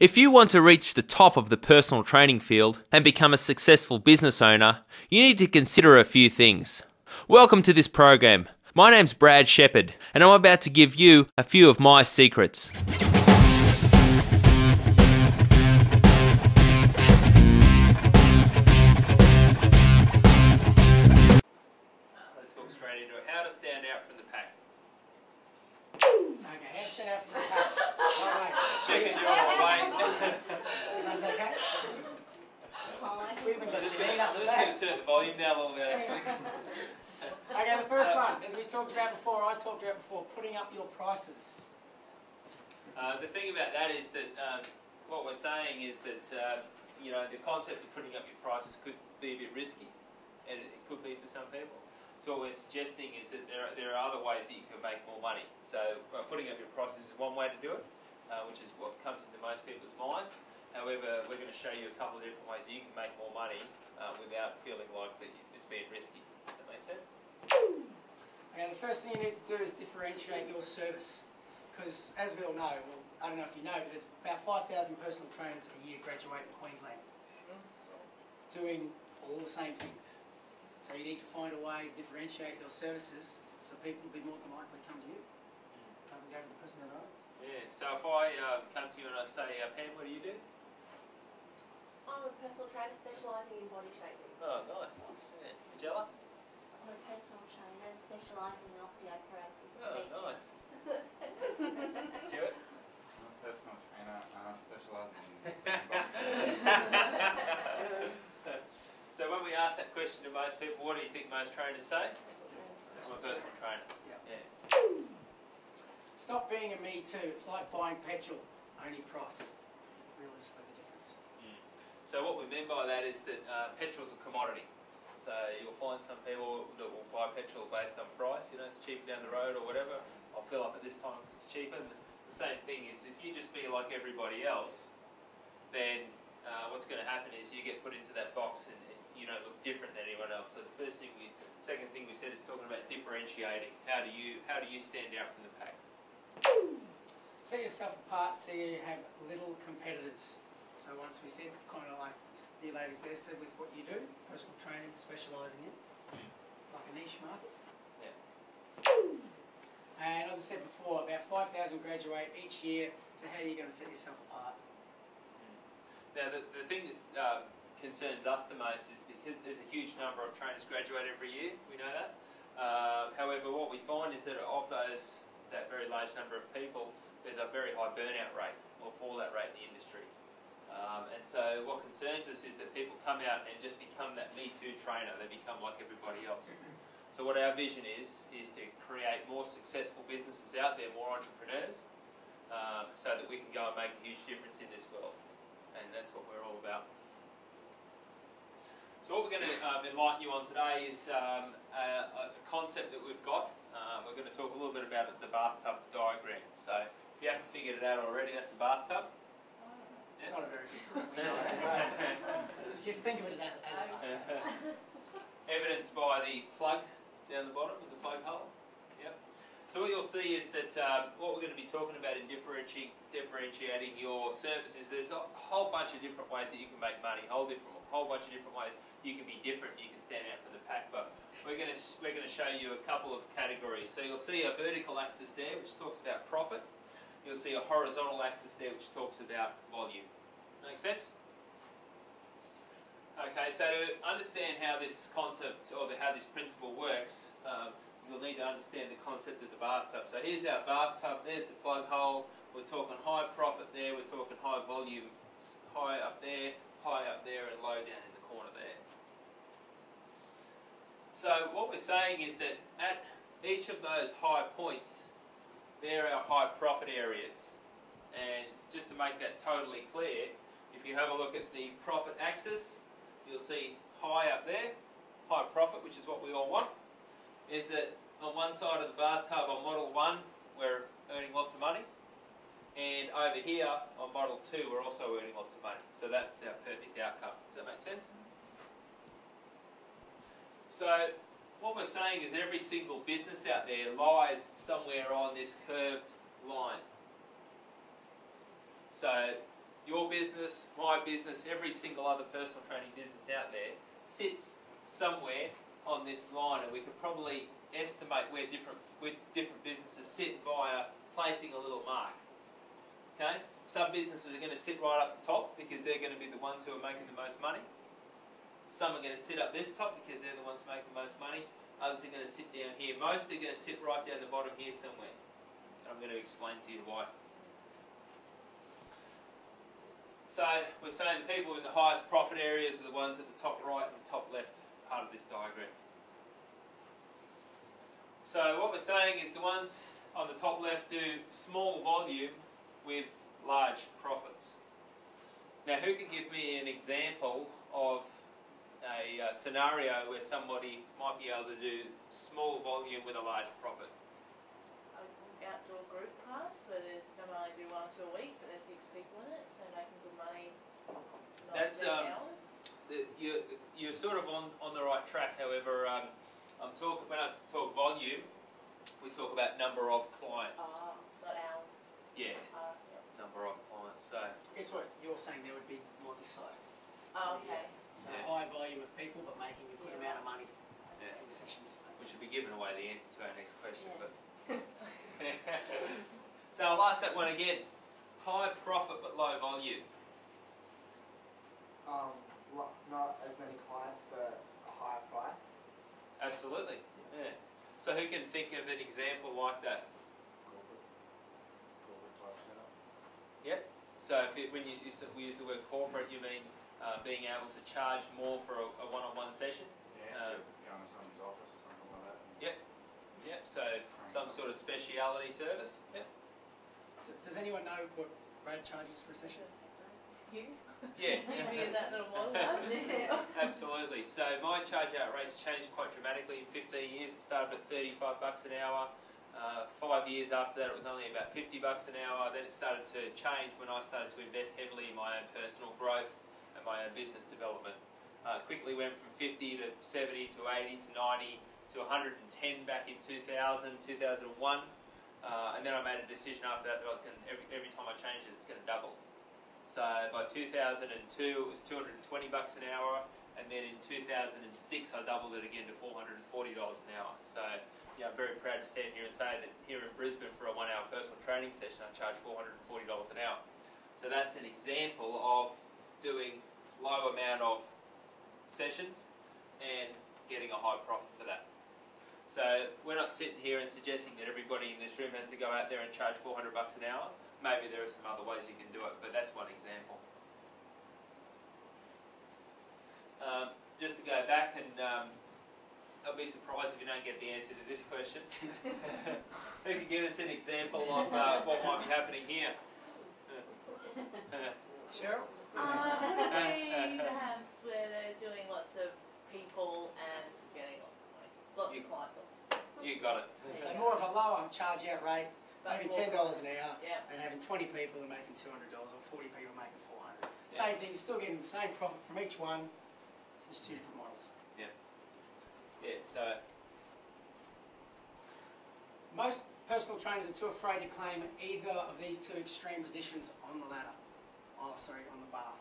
If you want to reach the top of the personal training field and become a successful business owner, you need to consider a few things. Welcome to this program. My name's Brad Shepherd, and I'm about to give you a few of my secrets. Let's go straight into it. How to stand out from the pack. Okay, how to stand out from the pack. Alright. Checking you're all away. Everyone's okay? We even got I'm just Janine up the going back. to turn the volume down a little bit actually. Okay, the first one, as we talked about before, putting up your prices. The thing about that is that what we're saying is that the concept of putting up your prices could be a bit risky, and it could be for some people. So what we're suggesting is that there are other ways that you can make more money. So putting up your prices is one way to do it, which is what comes into most people's minds. However, we're going to show you a couple of different ways that you can make more money without feeling like that it's being risky. Does that make sense? Okay, the first thing you need to do is differentiate your service. Because as we all know, well, I don't know if you know, but there's about 5,000 personal trainers a year graduate in Queensland doing all the same things. So you need to find a way to differentiate your services so people will be more than likely to come to you. Come and go to the person in the row. Yeah, so if I come to you and I say, Pam, what do you do? I'm a personal trainer specialising in body shaping. Oh, nice. Yeah. Angela? I'm a personal trainer specialising in osteoporosis and Oh, prevention. nice. Stuart? I'm a personal trainer specialising in So when we ask that question to most people, what do you think most trainers say? I'm a personal trainer. Yeah. Stop being a me too. It's like buying petrol, only price. It's realistically the difference. So what we mean by that is that petrol's a commodity. So you'll find some people that will buy petrol based on price. You know, it's cheaper down the road or whatever. I'll fill up at this time because it's cheaper. And the same thing is if you just be like everybody else, then what's going to happen is you get put into that box and you don't look different than anyone else. So the second thing we said is talking about differentiating. How do you stand out from the pack? Set yourself apart so you have little competitors. So once we said, kind of like the ladies there said with what you do, personal training, specialising in, like a niche market. Yeah. And as I said before, about 5,000 graduate each year, so how are you going to set yourself apart? Now the thing that concerns us the most is because there's a huge number of trainers graduate every year, we know that. However, what we find is that of that very large number of people, there's a very high burnout rate, or fall rate in the industry. And so what concerns us is that people come out and just become that Me Too trainer. They become like everybody else. So what our vision is to create more successful businesses out there, more entrepreneurs, so that we can go and make a huge difference in this world. And that's what we're all about. So what we're going to enlighten you on today is a concept that we've got. We're going to talk a little bit about the bathtub diagram. So if you haven't figured it out already, that's a bathtub. It's not a very good just think of it as a Evidenced by the plug down the bottom, the plug hole. Yep. So what you'll see is that what we're going to be talking about in differentiating your services, there's a whole bunch of different ways that you can make money, whole bunch of different ways you can be different, you can stand out from the pack. But we're going to show you a couple of categories. So you'll see a vertical axis there, which talks about profit. You'll see a horizontal axis there, which talks about volume. Make sense? Okay, so to understand how this concept or how this principle works, you'll need to understand the concept of the bathtub. So here's our bathtub, there's the plug hole, we're talking high profit there, we're talking high volume, high up there, and low down in the corner there. So what we're saying is that at each of those high points, they're our high profit areas. And just to make that totally clear, if you have a look at the profit axis, you'll see high up there, high profit, which is what we all want, is that on one side of the bathtub on Model 1, we're earning lots of money. And over here on Model 2, we're also earning lots of money. So that's our perfect outcome. Does that make sense? So what we're saying is every single business out there lies somewhere on this curved line. So your business, my business, every single other personal training business out there sits somewhere on this line, and we could probably estimate where different businesses sit via placing a little mark. Okay? Some businesses are going to sit right up the top because they're going to be the ones who are making the most money. Some are going to sit up this top because they're the ones making the most money. Others are going to sit down here. Most are going to sit right down the bottom here somewhere. And I'm going to explain to you why. So we're saying the people in the highest profit areas are the ones at the top right and the top left part of this diagram. So what we're saying is the ones on the top left do small volume with large profits. Now, who can give me an example of a scenario where somebody might be able to do small volume with a large profit? An outdoor group class where they only do 1 or 2 a week, but there's 6 people in it, so making good money. That's hours. You're sort of on the right track. However, I'm talking when I talk volume, we talk about number of clients. Not hours. Yeah, Yep. number of clients. So Guess what you're saying there would be more this side. Okay. So Yeah. high volume of people, but making a good amount of money Yeah. in the sessions. which would be giving away the answer to our next question. Yeah. But so I'll ask that one again. High profit but low volume. Not as many clients, but a higher price. Absolutely. Yeah. So who can think of an example like that? Corporate type setup. Yep. So when we use the word corporate, you mean being able to charge more for a one-on-one session? Yeah. Going to someone's office or something like that. Yep. Yep. So some sort of speciality service. Yep. Does anyone know what Brad charges for a session? You? Yeah. You'd be in that little model. Yeah. Absolutely. So my charge out rates changed quite dramatically in 15 years. It started at $35 an hour. 5 years after that, it was only about $50 an hour. Then it started to change when I started to invest heavily in my own personal growth and my own business development. Quickly went from 50 to 70 to 80 to 90 to 110 back in 2000, 2001. And then I made a decision after that I was going to, every time I change it, it's going to double. So by 2002, it was $220 an hour, and then in 2006, I doubled it again to $440 an hour. So, yeah, I'm very proud to stand here and say that here in Brisbane for a 1-hour personal training session, I charge $440 an hour. So that's an example of doing low amount of sessions and getting a high profit for that. So we're not sitting here and suggesting that everybody in this room has to go out there and charge $400 an hour. Maybe there are some other ways you can do it, but that's one example. Just to go back, and I'll be surprised if you don't get the answer to this question. Who can give us an example of what might be happening here? Cheryl? Would it be the house where they're doing lots of people and getting lots of money? Lots of clients. You got it. So more of a lower charge out rate, But maybe more $10 an hour, Yeah. and having 20 people and making $200 or 40 people making $400. Yeah. Same thing, you're still getting the same profit from each one. It's just 2 different models. Yeah, so Most personal trainers are too afraid to claim either of these 2 extreme positions on the ladder. On the bar.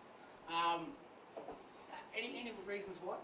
Any reasons why?